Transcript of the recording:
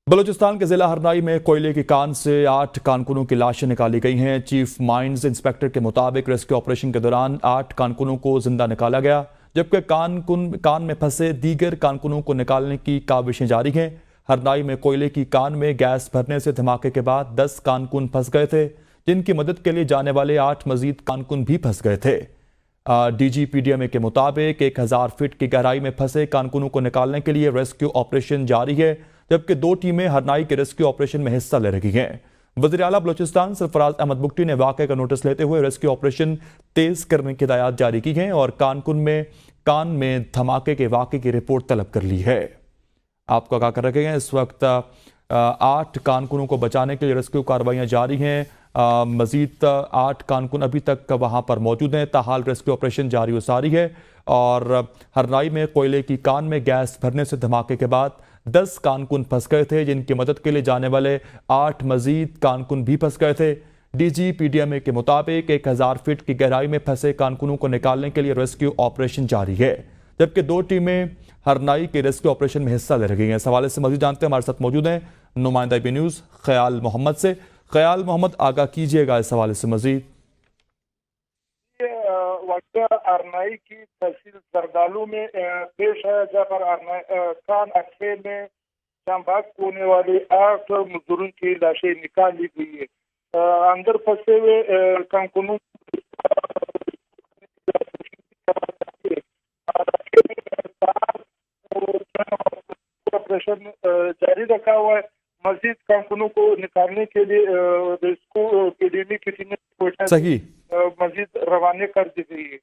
بلوچستان کے ضلع ہرنائی میں کوئلے کی کان سے 8 کارکنوں کی لاشیں نکالی گئی ہیں۔ چیف مائنز انسپکٹر کے مطابق ریسکیو آپریشن کے دوران 8 کارکنوں کو زندہ نکالا گیا، جبکہ کان میں پھنسے دیگر کارکنوں کو نکالنے کی کاوشیں جاری ہیں۔ ہرنائی میں کوئلے کی کان میں گیس بھرنے سے دھماکے کے بعد 10 کارکن پھنس گئے تھے، جن کی مدد کے لیے جانے والے 8 مزید کارکن بھی پھنس گئے تھے۔ D G P D M A کے مطابق 1000 فٹ کی گہرائی میں پھنسے کارکنوں کو نکالنے کے لیے ریسکیو آپریشن جاری ہے، جبکہ 2 ٹیمیں ہرنائی کے ریسکیو آپریشن میں حصہ لے رہی ہیں۔ وزیر اعلیٰ بلوچستان سرفراز احمد بگٹی نے واقعے کا نوٹس لیتے ہوئے ریسکیو آپریشن تیز کرنے کی ہدایات جاری کی ہیں اور کان میں دھماکے کے واقعے کی رپورٹ طلب کر لی ہے۔ آپ کو آگاہ کر رکھے ہیں اس وقت 8 کارکنوں کو بچانے کے لیے ریسکیو کارروائیاں جاری ہیں۔ مزید 8 کارکن ابھی تک وہاں پر موجود ہیں، تاحال ریسکیو آپریشن جاری و ساری ہے۔ اور ہرنائی میں کوئلے کی کان میں گیس بھرنے سے دھماکے کے بعد 10 کارکن پھنس گئے تھے، جن کی مدد کے لیے جانے والے 8 مزید کارکن بھی پھنس گئے تھے۔ D G P D M A کے مطابق 1000 فٹ کی گہرائی میں پھنسے کارکنوں کو نکالنے کے لیے ریسکیو آپریشن جاری ہے، جبکہ 2 ٹیمیں ہرنائی کے ریسکیو آپریشن میں حصہ لے رہی ہیں۔ اس حوالے سے مزید جانتے ہیں، ہمارے ساتھ موجود ہیں نمائندہ بی نیوز خیال محمد سے۔ خیال محمد، آگاہ کیجیے گا اس حوالے سے مزید۔ واقعہ ہرنائی کی تحصیل زردالو میں پیش ہے، جہاں پر کان اٹھے میں شامباگ ہونے والے 8 مزدوروں کی لاشیں نکال لی گئی ہے۔ اندر پھنسے ہوئے کارکنوں آپریشن جاری رکھا ہوا ہے۔ مزید کارکنوں کو نکالنے کے لیے ریسکیو کی ٹیم صحیح مزید روانہ کر دی گئی ہے۔